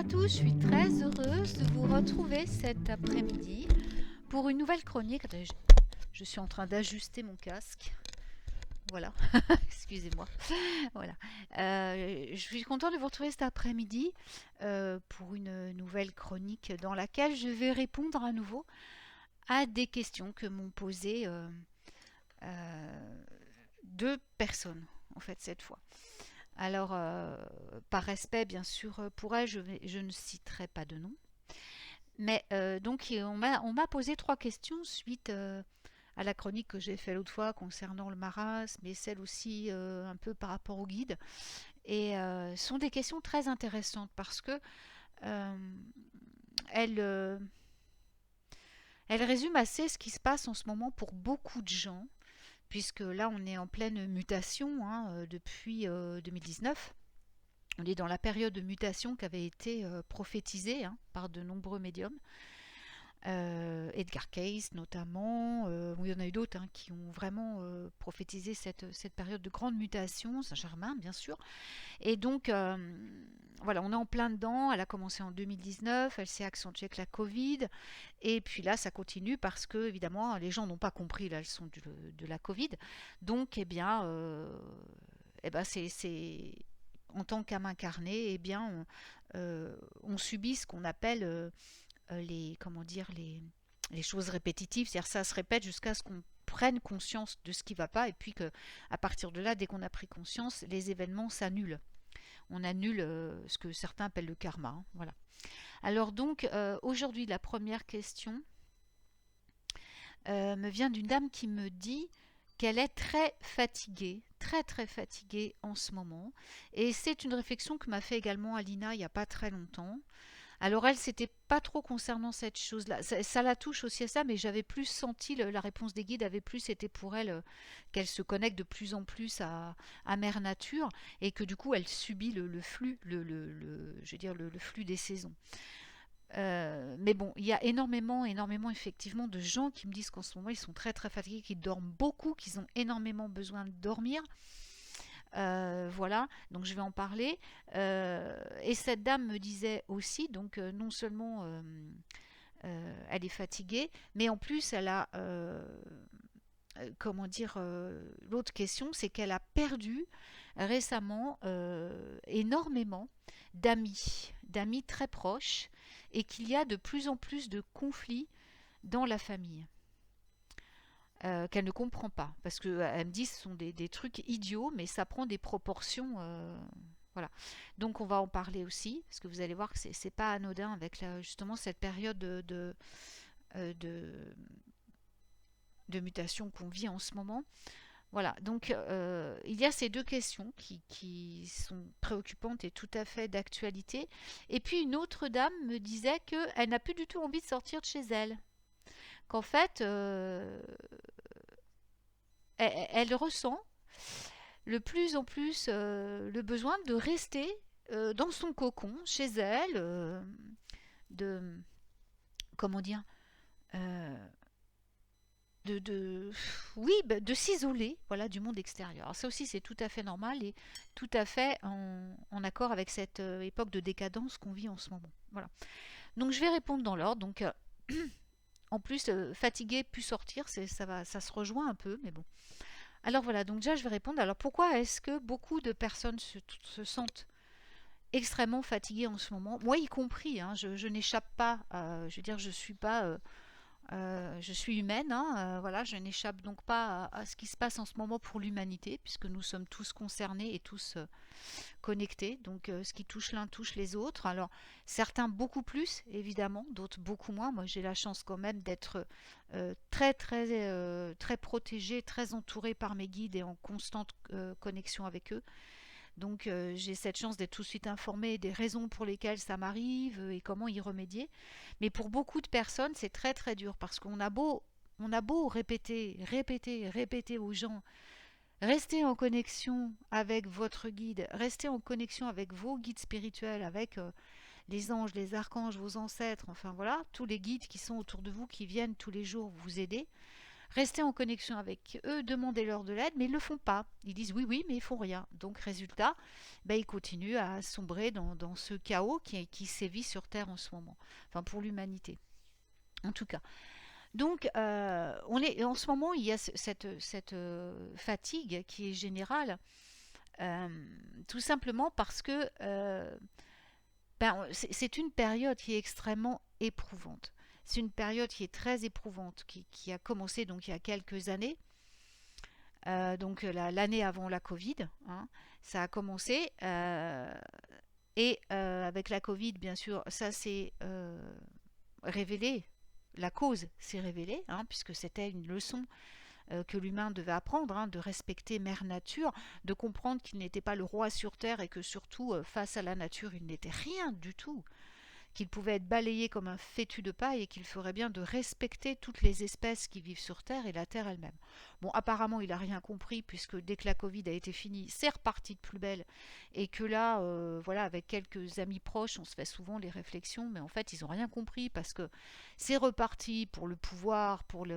à tous, je suis très heureuse de vous retrouver cet après-midi pour une nouvelle chronique. Attendez, je suis en train d'ajuster mon casque. Voilà, excusez-moi. Voilà. Je suis contente de vous retrouver cet après-midi pour une nouvelle chronique dans laquelle je vais répondre à nouveau à des questions que m'ont posées deux personnes, en fait, cette fois. Alors, par respect, bien sûr, pour elle, je ne citerai pas de nom. Mais donc, on m'a posé trois questions suite à la chronique que j'ai faite l'autre fois concernant le marasme, mais celle aussi un peu par rapport au guide. Et ce sont des questions très intéressantes parce que euh, elles, euh, elles résument assez ce qui se passe en ce moment pour beaucoup de gens, puisque là, on est en pleine mutation depuis 2019. On est dans la période de mutation qui avait été prophétisée par de nombreux médiums. Edgar Cayce notamment, il y en a eu d'autres qui ont vraiment prophétisé cette période de grande mutation, Saint-Germain bien sûr. Et donc voilà, on est en plein dedans, elle a commencé en 2019, elle s'est accentuée avec la Covid, et puis là ça continue parce que évidemment les gens n'ont pas compris la leçon de la Covid, donc c'est en tant qu'âme incarnée, on subit ce qu'on appelle les choses répétitives, c'est-à-dire ça se répète jusqu'à ce qu'on prenne conscience de ce qui ne va pas et puis que à partir de là, dès qu'on a pris conscience, les événements s'annulent. On annule ce que certains appellent le karma. Voilà. Alors donc aujourd'hui, la première question me vient d'une dame qui me dit qu'elle est très fatiguée, très très fatiguée en ce moment. Et c'est une réflexion que m'a fait également Alina il n'y a pas très longtemps. Alors elle, c'était pas trop concernant cette chose-là. Ça la touche aussi à ça, mais j'avais plus senti la réponse des guides avait plus été pour elle qu'elle se connecte de plus en plus à Mère Nature et que du coup elle subit le flux, je veux dire le flux des saisons. Mais bon, il y a énormément effectivement de gens qui me disent qu'en ce moment ils sont très très fatigués, qu'ils dorment beaucoup, qu'ils ont énormément besoin de dormir. Voilà, donc je vais en parler. Et cette dame me disait aussi, donc non seulement elle est fatiguée, mais en plus elle a, comment dire, l'autre question, c'est qu'elle a perdu récemment énormément d'amis très proches, et qu'il y a de plus en plus de conflits dans la famille qu'elle ne comprend pas. Parce qu'elle me dit que ce sont des trucs idiots, mais ça prend des proportions. Voilà. Donc on va en parler aussi, parce que vous allez voir que c'est pas anodin avec justement cette période de, de mutation qu'on vit en ce moment. Voilà, donc il y a ces deux questions qui sont préoccupantes et tout à fait d'actualité. Et puis une autre dame me disait qu'elle n'a plus du tout envie de sortir de chez elle. Qu'en fait, elle ressent le plus en plus le besoin de rester dans son cocon, chez elle, de comment dire, euh, de oui, de s'isoler, voilà, du monde extérieur. Alors ça aussi, c'est tout à fait normal et tout à fait en accord avec cette époque de décadence qu'on vit en ce moment. Voilà. Donc je vais répondre dans l'ordre. Donc en plus, fatigué, plus sortir, ça se rejoint un peu, mais bon. Alors voilà, donc déjà je vais répondre. Alors pourquoi est-ce que beaucoup de personnes se sentent extrêmement fatiguées en ce moment? Moi y compris, je n'échappe pas, je veux dire, je suis pas, je suis humaine, voilà, je n'échappe donc pas à ce qui se passe en ce moment pour l'humanité, puisque nous sommes tous concernés et tous connectés. Donc ce qui touche l'un touche les autres. Alors certains beaucoup plus, évidemment, d'autres beaucoup moins. Moi j'ai la chance quand même d'être très protégée, très entourée par mes guides et en constante connexion avec eux. Donc j'ai cette chance d'être tout de suite informée des raisons pour lesquelles ça m'arrive et comment y remédier. Mais pour beaucoup de personnes, c'est très très dur parce on a beau répéter aux gens, restez en connexion avec votre guide, restez en connexion avec vos guides spirituels, avec les anges, les archanges, vos ancêtres, enfin voilà, tous les guides qui sont autour de vous, qui viennent tous les jours vous aider. Restez en connexion avec eux, demandez-leur de l'aide, mais ils ne le font pas. Ils disent oui, oui, mais ils font rien. Donc, résultat, ben, ils continuent à sombrer dans ce chaos qui sévit sur Terre en ce moment. Enfin, pour l'humanité, en tout cas. Donc, en ce moment, il y a cette fatigue qui est générale, euh, tout simplement parce que c'est une période qui est extrêmement éprouvante. C'est une période qui est très éprouvante, qui a commencé donc il y a quelques années, donc l'année avant la Covid, hein, ça a commencé. Et avec la Covid, bien sûr, ça s'est révélé, la cause s'est révélée, hein, puisque c'était une leçon que l'humain devait apprendre, hein, de respecter Mère Nature, de comprendre qu'il n'était pas le roi sur Terre et que surtout, face à la nature, il n'était rien du tout, qu'il pouvait être balayé comme un fétu de paille et qu'il ferait bien de respecter toutes les espèces qui vivent sur Terre et la Terre elle-même. Bon, apparemment, il n'a rien compris puisque dès que la Covid a été finie, c'est reparti de plus belle et que là, voilà, avec quelques amis proches, on se fait souvent les réflexions, mais en fait, ils n'ont rien compris parce que c'est reparti pour le pouvoir, pour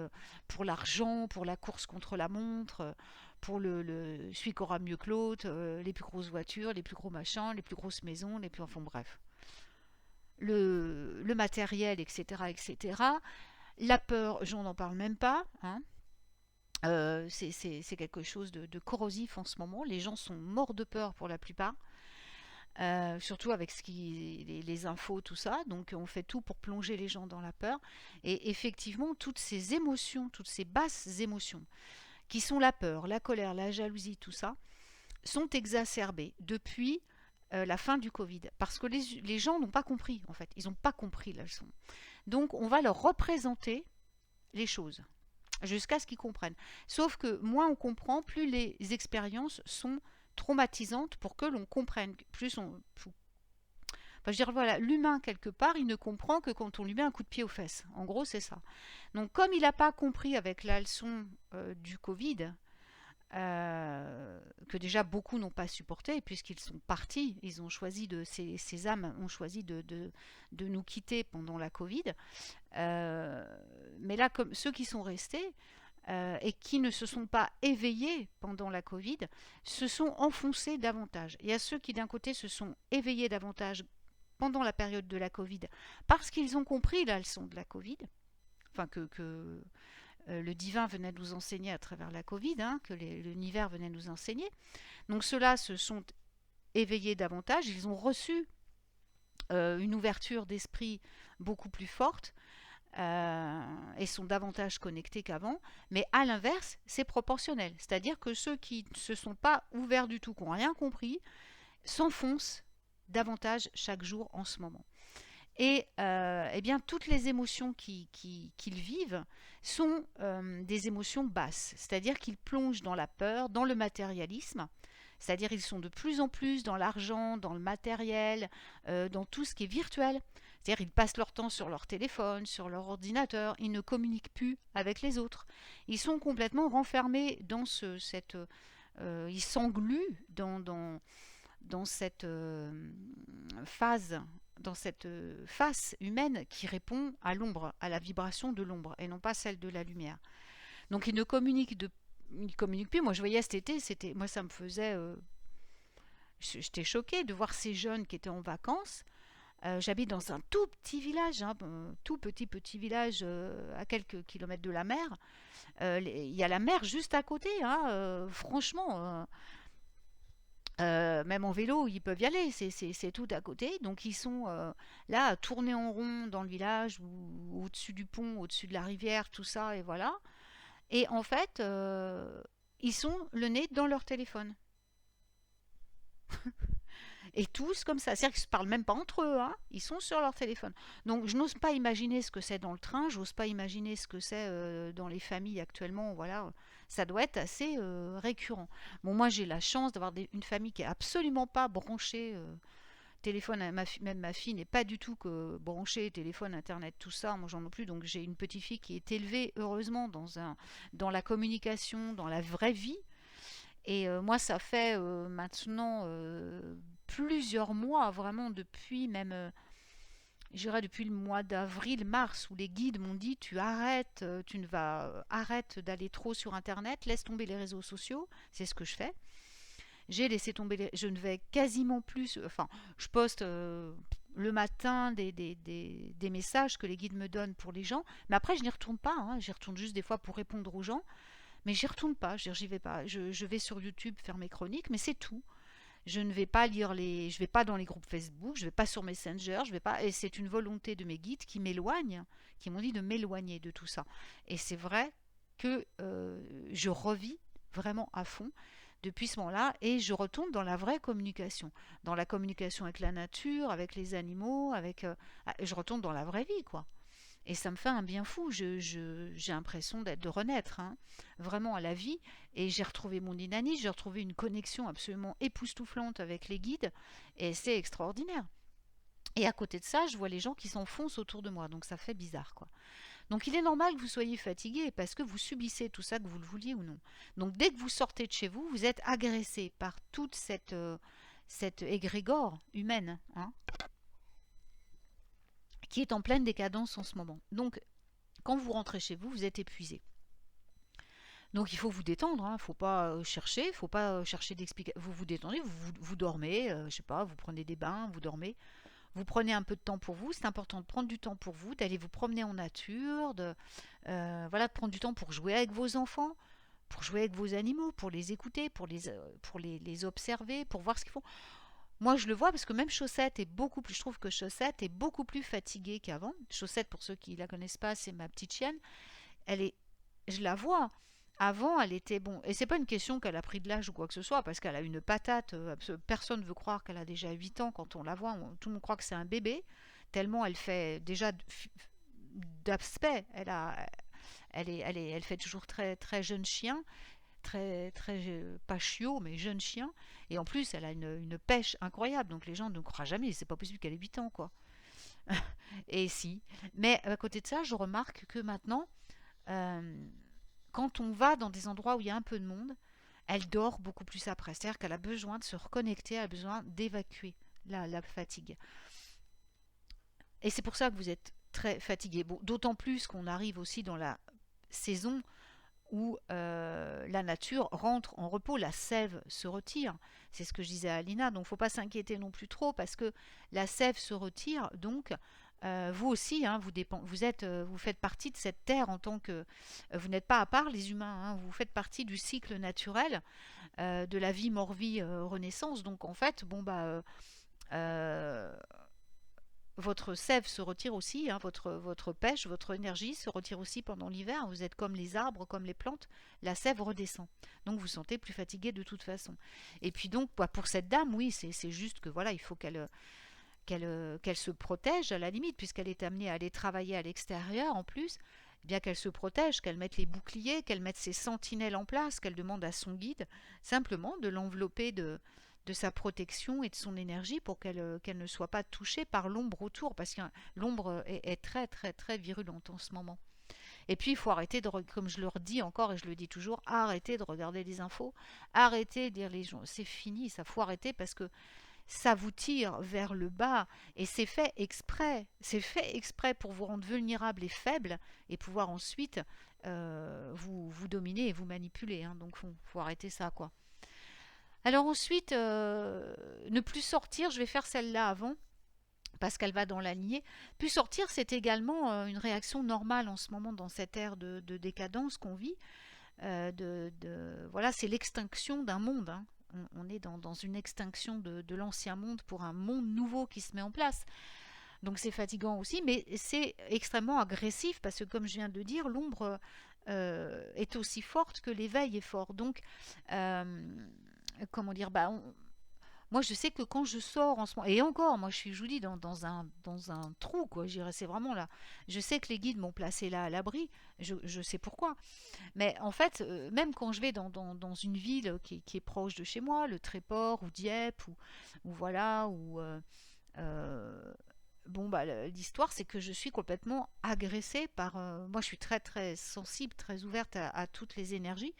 l'argent, pour la course contre la montre. Pour celui qui aura mieux que l'autre, les plus grosses voitures, les plus gros machins, les plus grosses maisons, les plus... Enfin bref, le matériel, etc., etc. La peur, j'en n'en parle même pas, hein. C'est quelque chose de corrosif en ce moment. Les gens sont morts de peur pour la plupart, surtout avec les infos, tout ça. Donc on fait tout pour plonger les gens dans la peur. Et effectivement, toutes ces émotions, toutes ces basses émotions, qui sont la peur, la colère, la jalousie, tout ça, sont exacerbées depuis la fin du Covid. Parce que les gens n'ont pas compris, en fait. Ils n'ont pas compris la leçon. Donc, on va leur représenter les choses jusqu'à ce qu'ils comprennent. Sauf que moins on comprend, plus les expériences sont traumatisantes pour que l'on comprenne. Enfin, je veux dire, voilà, l'humain, quelque part, il ne comprend que quand on lui met un coup de pied aux fesses. En gros, c'est ça. Donc, comme il n'a pas compris avec la leçon du Covid, que déjà beaucoup n'ont pas supporté, puisqu'ils sont partis, ils ont choisi ces âmes ont choisi de nous quitter pendant la Covid. Mais là, comme ceux qui sont restés et qui ne se sont pas éveillés pendant la Covid, se sont enfoncés davantage. Il y a ceux qui d'un côté se sont éveillés davantage pendant la période de la Covid, parce qu'ils ont compris la leçon de la Covid, enfin que le divin venait nous enseigner à travers la Covid, hein, que l'univers venait nous enseigner. Donc ceux-là se sont éveillés davantage, ils ont reçu une ouverture d'esprit beaucoup plus forte et sont davantage connectés qu'avant. Mais à l'inverse, c'est proportionnel. C'est-à-dire que ceux qui ne se sont pas ouverts du tout, qui n'ont rien compris, s'enfoncent davantage chaque jour en ce moment. Et eh bien, toutes les émotions qu'ils vivent sont des émotions basses, c'est-à-dire qu'ils plongent dans la peur, dans le matérialisme, c'est-à-dire ils sont de plus en plus dans l'argent, dans le matériel, dans tout ce qui est virtuel. C'est-à-dire ils passent leur temps sur leur téléphone, sur leur ordinateur, ils ne communiquent plus avec les autres. Ils sont complètement renfermés dans ils s'engluent dans cette phase, dans cette face humaine qui répond à l'ombre, à la vibration de l'ombre, et non pas celle de la lumière. Donc ils ne communiquent plus. Moi je voyais cet été, moi ça me faisait, j'étais choquée de voir ces jeunes qui étaient en vacances. J'habite dans un tout petit village, hein, tout petit village à quelques kilomètres de la mer. Il y a la mer juste à côté, hein, franchement. Même en vélo, ils peuvent y aller, c'est tout à côté. Donc ils sont là à tourner en rond dans le village ou au-dessus du pont, au-dessus de la rivière, tout ça, et voilà. Et en fait, ils sont le nez dans leur téléphone. Et tous comme ça. C'est-à-dire qu'ils ne se parlent même pas entre eux, hein. Ils sont sur leur téléphone. Donc je n'ose pas imaginer ce que c'est dans le train, j'ose pas imaginer ce que c'est dans les familles actuellement. Voilà, ça doit être assez récurrent. Bon, moi j'ai la chance d'avoir une famille qui est absolument pas branchée téléphone. Même ma fille n'est pas du tout que branchée téléphone, internet, tout ça. Moi j'en ai plus. Donc j'ai une petite fille qui est élevée heureusement dans la communication, dans la vraie vie. Et moi, ça fait maintenant plusieurs mois, vraiment depuis même je dirais depuis le mois d'avril, mars, où les guides m'ont dit tu arrêtes, tu ne vas arrête d'aller trop sur Internet, laisse tomber les réseaux sociaux. C'est ce que je fais. J'ai laissé tomber, je ne vais quasiment plus, enfin, je poste le matin des messages que les guides me donnent pour les gens, mais après je n'y retourne pas, hein. J'y retourne juste des fois pour répondre aux gens, mais j'y retourne pas, j'y vais pas. Je vais sur YouTube faire mes chroniques, mais c'est tout. Je ne vais pas lire je vais pas dans les groupes Facebook, je vais pas sur Messenger, je vais pas, et c'est une volonté de mes guides qui m'éloignent, qui m'ont dit de m'éloigner de tout ça. Et c'est vrai que je revis vraiment à fond depuis ce moment-là et je retourne dans la vraie communication, dans la communication avec la nature, avec les animaux, je retourne dans la vraie vie, quoi. Et ça me fait un bien fou. J'ai l'impression de renaître, hein, vraiment à la vie. Et j'ai retrouvé mon dynamisme, j'ai retrouvé une connexion absolument époustouflante avec les guides. Et c'est extraordinaire. Et à côté de ça, je vois les gens qui s'enfoncent autour de moi. Donc ça fait bizarre, quoi. Donc il est normal que vous soyez fatigué parce que vous subissez tout ça, que vous le vouliez ou non. Donc dès que vous sortez de chez vous, vous êtes agressé par toute cette égrégore humaine, hein, qui est en pleine décadence en ce moment. Donc quand vous rentrez chez vous, vous êtes épuisé. Donc il faut vous détendre, hein. Faut pas chercher, faut pas chercher d'explications. Vous vous détendez, vous dormez, je sais pas, vous prenez des bains, vous dormez, vous prenez un peu de temps pour vous. C'est important de prendre du temps pour vous, d'aller vous promener en nature, voilà, de prendre du temps pour jouer avec vos enfants, pour jouer avec vos animaux, pour les écouter, pour les observer, pour voir ce qu'ils font. Moi, je le vois parce que même Chaussette est beaucoup plus. Je trouve que Chaussette est beaucoup plus fatiguée qu'avant. Chaussette, pour ceux qui la connaissent pas, c'est ma petite chienne. Elle est, je la vois. Avant, elle était bon. Et c'est pas une question qu'elle a pris de l'âge ou quoi que ce soit, parce qu'elle a une patate. Personne ne veut croire qu'elle a déjà 8 ans quand on la voit. Tout le monde croit que c'est un bébé, tellement elle fait déjà d'aspect. Elle fait toujours très, très jeune chien, très, très, pas chiot, mais jeune chien. Et en plus, elle a une pêche incroyable. Donc les gens ne croient jamais. C'est pas possible qu'elle ait 8 ans, quoi. Et si. Mais à côté de ça, je remarque que maintenant, euh, quand on va dans des endroits où il y a un peu de monde, elle dort beaucoup plus après. C'est-à-dire qu'elle a besoin de se reconnecter, elle a besoin d'évacuer la fatigue. Et c'est pour ça que vous êtes très fatigué. Bon, d'autant plus qu'on arrive aussi dans la saison où la nature rentre en repos, la sève se retire. C'est ce que je disais à Alina. Donc, il ne faut pas s'inquiéter non plus trop parce que la sève se retire. Donc, vous aussi, hein, vous faites partie de cette terre en tant que... vous n'êtes pas à part les humains, hein, vous faites partie du cycle naturel de la vie, mort-vie, renaissance. Donc, en fait, bon, bah... euh, votre sève se retire aussi, hein, votre pêche, votre énergie se retire aussi pendant l'hiver. Vous êtes comme les arbres, comme les plantes, la sève redescend. Donc vous sentez plus fatigué de toute façon. Et puis donc bah, pour cette dame, oui, c'est juste que voilà, il faut qu'elle se protège à la limite, puisqu'elle est amenée à aller travailler à l'extérieur en plus, eh bien qu'elle se protège, qu'elle mette les boucliers, qu'elle mette ses sentinelles en place, qu'elle demande à son guide simplement de l'envelopper de sa protection et de son énergie pour qu'elle ne soit pas touchée par l'ombre autour, parce que l'ombre est très très très virulente en ce moment. Et puis il faut arrêter comme je le redis encore et je le dis toujours, arrêter de regarder les infos, arrêter de lire les journaux, c'est fini, ça faut arrêter parce que ça vous tire vers le bas et c'est fait exprès pour vous rendre vulnérable et faible et pouvoir ensuite vous dominer et vous manipuler, hein. Donc faut arrêter ça, quoi. Alors ensuite, ne plus sortir, je vais faire celle-là avant, parce qu'elle va dans la lignée. Plus sortir, c'est également une réaction normale en ce moment dans cette ère de décadence qu'on vit. Voilà, c'est l'extinction d'un monde, hein. On est dans une extinction de l'ancien monde pour un monde nouveau qui se met en place. Donc c'est fatigant aussi, mais c'est extrêmement agressif parce que, comme je viens de le dire, l'ombre est aussi forte que l'éveil est fort. Donc, comment dire, moi je sais que quand je sors en ce moment, et encore, moi je vous dis, dans un trou, quoi, je dirais, c'est vraiment là. Je sais que les guides m'ont placé là à l'abri, je sais pourquoi. Mais en fait, même quand je vais dans une ville qui est proche de chez moi, le Tréport ou Dieppe, ou voilà, euh, bon, bah, l'histoire, c'est que je suis complètement agressée par... moi, je suis très, très sensible, très ouverte à toutes les énergies.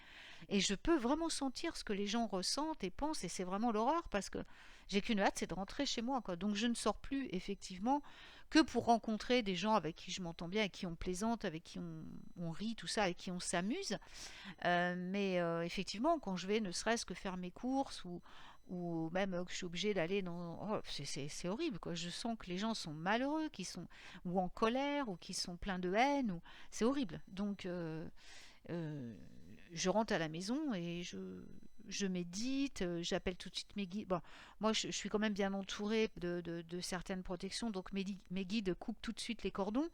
Et je peux vraiment sentir ce que les gens ressentent et pensent. Et c'est vraiment l'horreur parce que j'ai qu'une hâte, c'est de rentrer chez moi, quoi. Donc, je ne sors plus, effectivement, que pour rencontrer des gens avec qui je m'entends bien, avec qui on plaisante, avec qui on rit, tout ça, avec qui on s'amuse. Mais effectivement, quand je vais ne serait-ce que faire mes courses ou même que je suis obligée d'aller dans... Oh, c'est horrible, quoi. Je sens que les gens sont malheureux, qui sont ou en colère, ou qui sont pleins de haine. C'est horrible. Donc, euh, je rentre à la maison et je médite, j'appelle tout de suite mes guides. Bon, moi, je suis quand même bien entourée de certaines protections, donc mes guides coupent tout de suite les cordons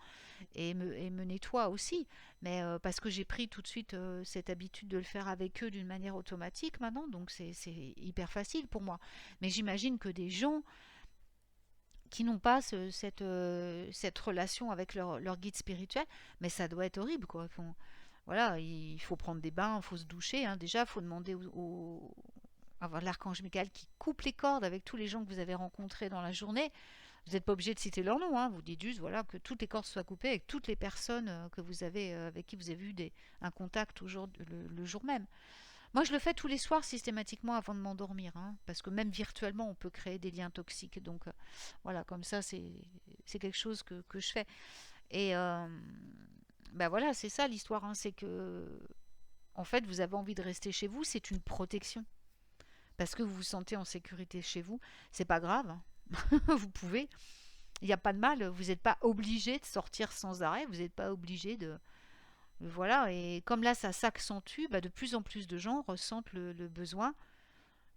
et me nettoient aussi. Mais parce que j'ai pris tout de suite cette habitude de le faire avec eux d'une manière automatique maintenant, donc c'est hyper facile pour moi. Mais j'imagine que des gens qui n'ont pas cette relation avec leur guide spirituel, mais ça doit être horrible, quoi. Voilà, il faut prendre des bains, il faut se doucher, hein. Déjà, il faut demander avoir l'archange Michael qui coupe les cordes avec tous les gens que vous avez rencontrés dans la journée. Vous n'êtes pas obligé de citer leur nom, hein. Vous dites juste voilà, que toutes les cordes soient coupées avec toutes les personnes que vous avez, avec qui vous avez eu un contact le jour même. Moi, je le fais tous les soirs systématiquement avant de m'endormir, hein, parce que même virtuellement, on peut créer des liens toxiques. Donc voilà, comme ça, c'est quelque chose que je fais. Et ben voilà, c'est ça l'histoire, hein, c'est que en fait, vous avez envie de rester chez vous, c'est une protection. Parce que vous vous sentez en sécurité chez vous, c'est pas grave, hein. Vous pouvez, il n'y a pas de mal, vous n'êtes pas obligé de sortir sans arrêt, vous n'êtes pas obligé de... Voilà, et comme là ça s'accentue, bah, de plus en plus de gens ressentent le besoin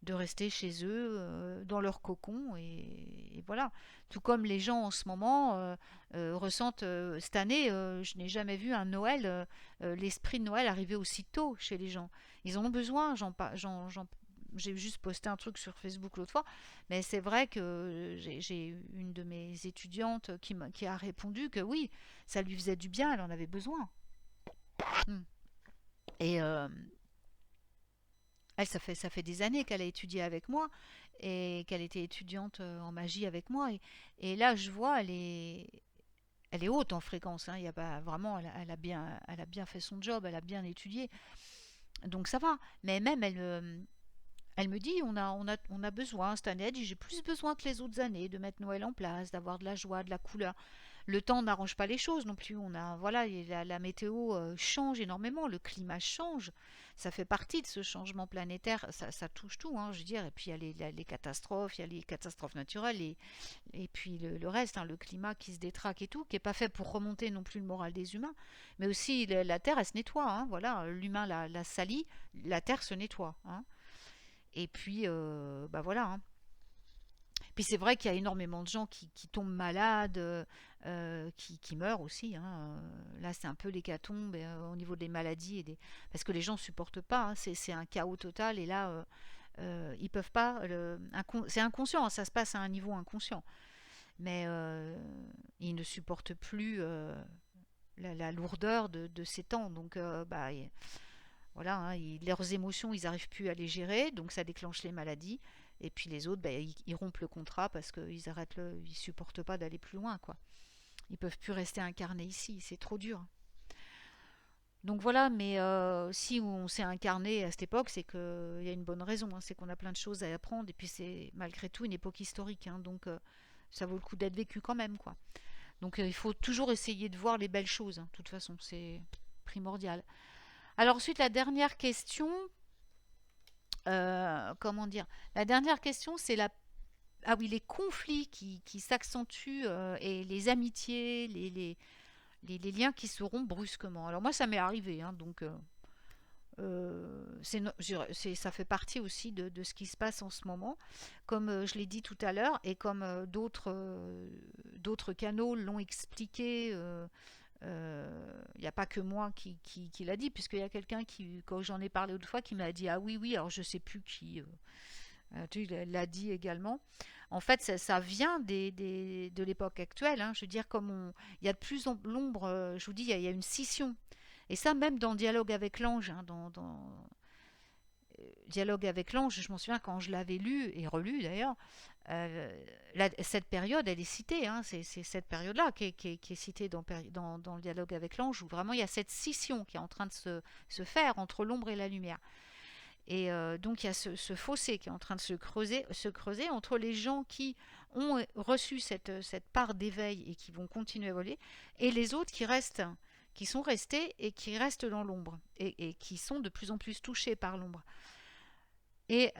de rester chez eux, dans leur cocon, et voilà. Tout comme les gens en ce moment ressentent, cette année, je n'ai jamais vu un Noël, l'esprit de Noël arriver aussi tôt chez les gens. Ils en ont besoin, j'ai juste posté un truc sur Facebook l'autre fois, mais c'est vrai que j'ai une de mes étudiantes qui a répondu que oui, ça lui faisait du bien, elle en avait besoin. Mm. Et elle, ça fait des années qu'elle a étudié avec moi et qu'elle était étudiante en magie avec moi. Et là, je vois, elle est haute en fréquence, hein. Il y a pas, vraiment, elle a bien fait son job, elle a bien étudié. Donc ça va. Mais même, elle me dit, on a besoin cette année. Elle dit, j'ai plus besoin que les autres années de mettre Noël en place, d'avoir de la joie, de la couleur. Le temps n'arrange pas les choses non plus. Voilà, la météo change énormément, le climat change. Ça fait partie de ce changement planétaire. Ça touche tout, hein, je veux dire. Et puis il y a les catastrophes, il y a les catastrophes naturelles et puis le reste, hein, le climat qui se détraque et tout, qui est pas fait pour remonter non plus le moral des humains. Mais aussi la terre, elle se nettoie, hein, voilà, l'humain la salit, la terre se nettoie, hein. Et puis, bah voilà, hein. Puis c'est vrai qu'il y a énormément de gens qui tombent malades, qui meurent aussi, hein. Là, c'est un peu l'hécatombe au niveau des maladies parce que les gens supportent pas, hein. C'est un chaos total et là, ils peuvent pas. C'est inconscient, hein, ça se passe à un niveau inconscient, mais ils ne supportent plus la lourdeur de ces temps. Donc, bah, voilà, hein, leurs émotions, ils n'arrivent plus à les gérer, donc ça déclenche les maladies. Et puis les autres, bah, ils rompent le contrat parce qu'ils ils supportent pas d'aller plus loin, quoi. Ils peuvent plus rester incarnés ici, c'est trop dur. Donc voilà, mais si on s'est incarné à cette époque, c'est qu'il y a une bonne raison, hein, c'est qu'on a plein de choses à apprendre, et puis c'est malgré tout une époque historique, hein, donc ça vaut le coup d'être vécu quand même, quoi. Donc il faut toujours essayer de voir les belles choses, hein, de toute façon, c'est primordial. Alors ensuite, la dernière question, comment dire? La dernière question, c'est ah oui, les conflits qui s'accentuent et les amitiés, les liens qui se rompent brusquement. Alors moi, ça m'est arrivé, hein, donc ça fait partie aussi de ce qui se passe en ce moment. Comme je l'ai dit tout à l'heure, et comme d'autres canaux l'ont expliqué. Il n'y a pas que moi qui l'a dit, puisqu'il y a quelqu'un qui, quand j'en ai parlé autrefois, qui m'a dit ah oui, oui, alors je sais plus qui tu l'a dit également. En fait, ça vient de l'époque actuelle, hein. Je veux dire, il y a de plus en l'ombre, je vous dis, il y a une scission. Et ça, même dans Dialogue avec l'ange, hein, dans Dialogue avec l'ange, je m'en souviens quand je l'avais lu et relu d'ailleurs, cette période, elle est citée, hein, c'est cette période-là qui est citée dans le Dialogue avec l'ange, où vraiment il y a cette scission qui est en train de se faire entre l'ombre et la lumière. Et donc il y a ce fossé qui est en train de se creuser entre les gens qui ont reçu cette part d'éveil et qui vont continuer à voler, et les autres qui sont restés et qui restent dans l'ombre, et qui sont de plus en plus touchés par l'ombre. Et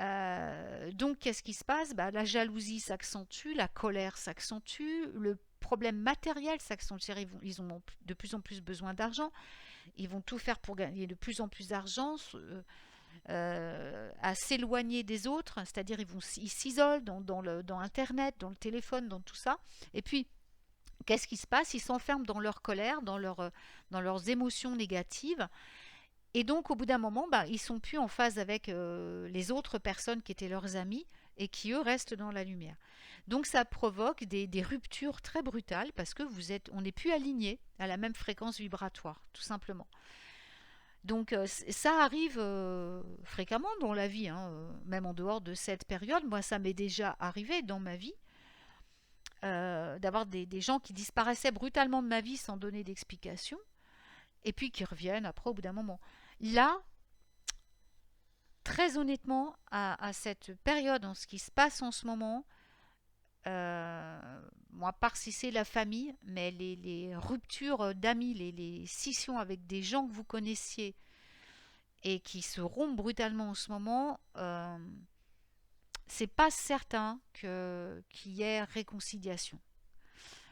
donc, qu'est-ce qui se passe? Bah, la jalousie s'accentue, la colère s'accentue, le problème matériel s'accentue. Ils ont de plus en plus besoin d'argent. Ils vont tout faire pour gagner de plus en plus d'argent, à s'éloigner des autres, c'est-à-dire ils s'isolent dans Internet, dans le téléphone, dans tout ça. Et puis, qu'est-ce qui se passe? Ils s'enferment dans leur colère, dans leurs émotions négatives. Et donc, au bout d'un moment, bah, ils sont plus en phase avec les autres personnes qui étaient leurs amis et qui, eux, restent dans la lumière. Donc, ça provoque des ruptures très brutales parce que on n'est plus aligné à la même fréquence vibratoire, tout simplement. Donc, ça arrive fréquemment dans la vie, hein, même en dehors de cette période. Moi, ça m'est déjà arrivé dans ma vie d'avoir des gens qui disparaissaient brutalement de ma vie sans donner d'explication et puis qui reviennent après au bout d'un moment. Là, très honnêtement, à cette période, en ce qui se passe en ce moment, moi, à part si c'est la famille, mais les ruptures d'amis, les scissions avec des gens que vous connaissiez et qui se rompent brutalement en ce moment, c'est pas certain qu'il y ait réconciliation.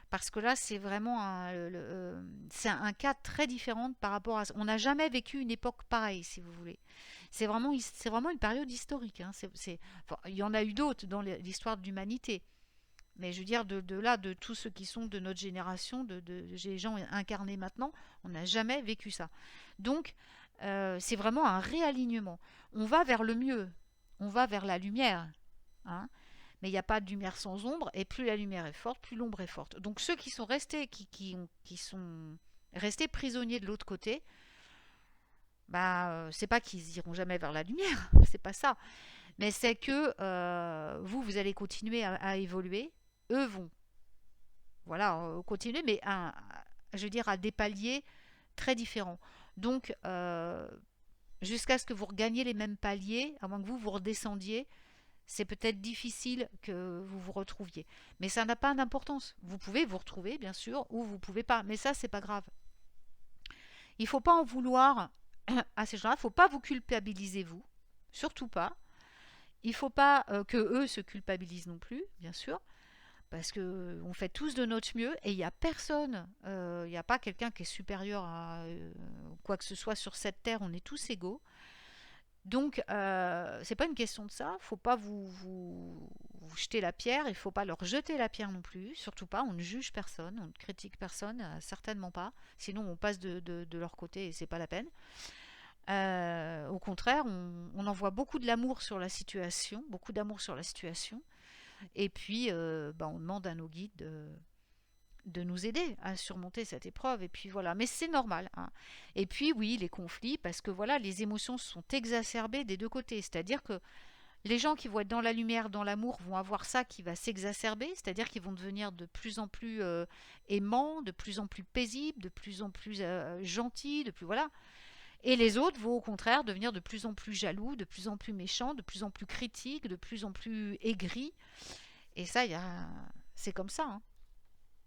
Parce que là, c'est vraiment c'est un cas très différent par rapport à... On n'a jamais vécu une époque pareille, si vous voulez. C'est vraiment une période historique, hein. Enfin, il y en a eu d'autres dans l'histoire de l'humanité. Mais je veux dire, de là, de tous ceux qui sont de notre génération, des gens incarnés maintenant, on n'a jamais vécu ça. Donc, c'est vraiment un réalignement. On va vers le mieux, on va vers la lumière, hein. Mais il n'y a pas de lumière sans ombre, et plus la lumière est forte, plus l'ombre est forte. Donc ceux qui sont restés, qui sont restés prisonniers de l'autre côté, bah, c'est pas qu'ils iront jamais vers la lumière, c'est pas ça. Mais c'est que vous allez continuer à évoluer, eux vont, voilà, continuer, mais je veux dire, à des paliers très différents. Donc, jusqu'à ce que vous regagniez les mêmes paliers, à moins que vous redescendiez, c'est peut-être difficile que vous vous retrouviez. Mais ça n'a pas d'importance. Vous pouvez vous retrouver, bien sûr, ou vous pouvez pas. Mais ça, c'est pas grave. Il ne faut pas en vouloir à ces gens-là. Il ne faut pas vous culpabiliser, vous. Surtout pas. Il ne faut pas que eux se culpabilisent non plus, bien sûr. Parce qu'on fait tous de notre mieux et il n'y a personne, il n'y a pas quelqu'un qui est supérieur à quoi que ce soit sur cette terre. On est tous égaux. Donc, c'est pas une question de ça. Faut pas vous jeter la pierre. Il faut pas leur jeter la pierre non plus. Surtout pas. On ne juge personne. On ne critique personne. Certainement pas. Sinon, on passe de leur côté et c'est pas la peine. Au contraire, on envoie beaucoup de l'amour sur la situation. Beaucoup d'amour sur la situation. Et puis, on demande à nos guides de nous aider à surmonter cette épreuve. Et puis voilà, mais c'est normal, hein. Et puis oui, les conflits, parce que voilà, les émotions sont exacerbées des deux côtés. C'est-à-dire que les gens qui vont être dans la lumière, dans l'amour, vont avoir ça qui va s'exacerber, c'est-à-dire qu'ils vont devenir de plus en plus aimants, de plus en plus paisibles, de plus en plus gentils, de plus voilà. Et les autres vont au contraire devenir de plus en plus jaloux, de plus en plus méchants, de plus en plus critiques, de plus en plus aigris. Et ça, c'est comme ça, hein.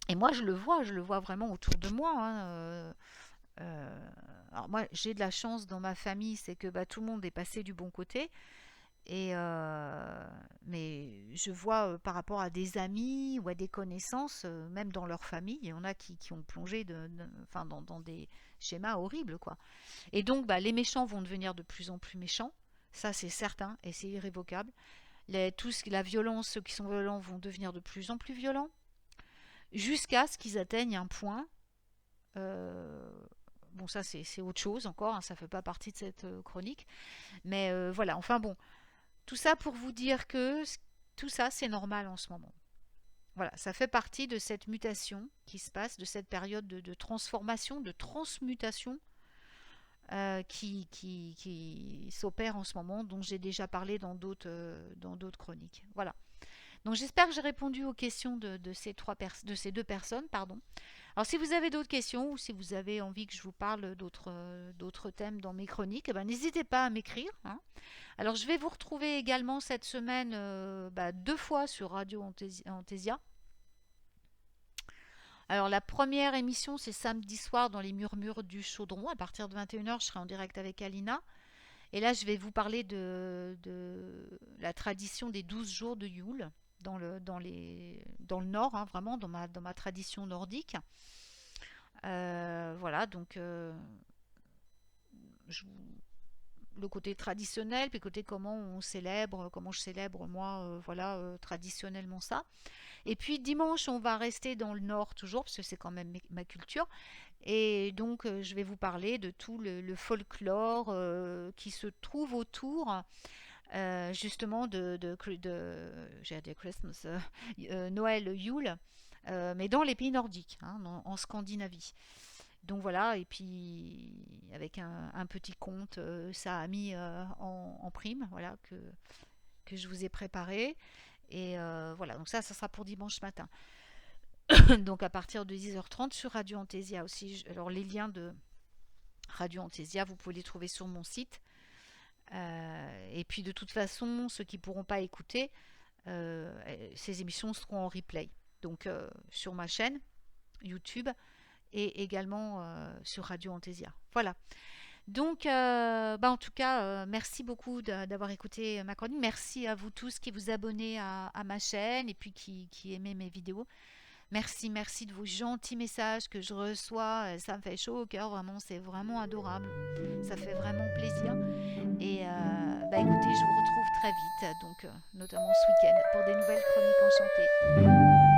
Et moi, je le vois vraiment autour de moi, hein. Alors moi, j'ai de la chance dans ma famille, c'est que bah, tout le monde est passé du bon côté. Mais je vois par rapport à des amis ou à des connaissances, même dans leur famille, il y en a qui ont plongé enfin, dans des schémas horribles, quoi. Et donc, bah, les méchants vont devenir de plus en plus méchants. Ça, c'est certain et c'est irrévocable. La violence, ceux qui sont violents vont devenir de plus en plus violents jusqu'à ce qu'ils atteignent un point. euh, bon, ça, c'est autre chose encore, hein, ça ne fait pas partie de cette chronique. Mais voilà, enfin bon, tout ça pour vous dire que tout ça, c'est normal en ce moment. Voilà, ça fait partie de cette mutation qui se passe, de cette période de transformation, de transmutation qui s'opère en ce moment, dont j'ai déjà parlé dans d'autres chroniques. Voilà. Donc j'espère que j'ai répondu aux questions de ces deux personnes, pardon. Alors si vous avez d'autres questions ou si vous avez envie que je vous parle d'autres thèmes dans mes chroniques, eh ben, n'hésitez pas à m'écrire, hein. Alors je vais vous retrouver également cette semaine 2 fois sur Radio Anthesia. Alors la première émission c'est samedi soir dans les murmures du Chaudron. À partir de 21h je serai en direct avec Alina. Et là je vais vous parler de la tradition des 12 jours de Yule dans le nord, hein, vraiment dans ma tradition nordique. Voilà, donc je le côté traditionnel, puis le côté comment je célèbre moi, voilà, traditionnellement ça. Et puis dimanche, on va rester dans le nord toujours, parce que c'est quand même ma culture. Et donc, je vais vous parler de tout le folklore qui se trouve autour, justement, j'allais dire Christmas, Noël, Yule, mais dans les pays nordiques, hein, en Scandinavie. Donc voilà, et puis avec un petit conte, ça a mis en prime, voilà, que je vous ai préparé. Et voilà, donc ça sera pour dimanche matin. Donc à partir de 10h30 sur Radio Anthesia aussi. Alors les liens de Radio Anthesia, vous pouvez les trouver sur mon site. Et puis de toute façon, ceux qui ne pourront pas écouter, ces émissions seront en replay. Donc sur ma chaîne YouTube et également sur Radio Anthesia. Voilà. Donc, en tout cas, merci beaucoup d'avoir écouté ma chronique. Merci à vous tous qui vous abonnez à ma chaîne et puis qui aimez mes vidéos. Merci, merci de vos gentils messages que je reçois. Ça me fait chaud au cœur, vraiment, c'est vraiment adorable. Ça fait vraiment plaisir. Et écoutez, je vous retrouve très vite, donc notamment ce week-end, pour des nouvelles chroniques enchantées.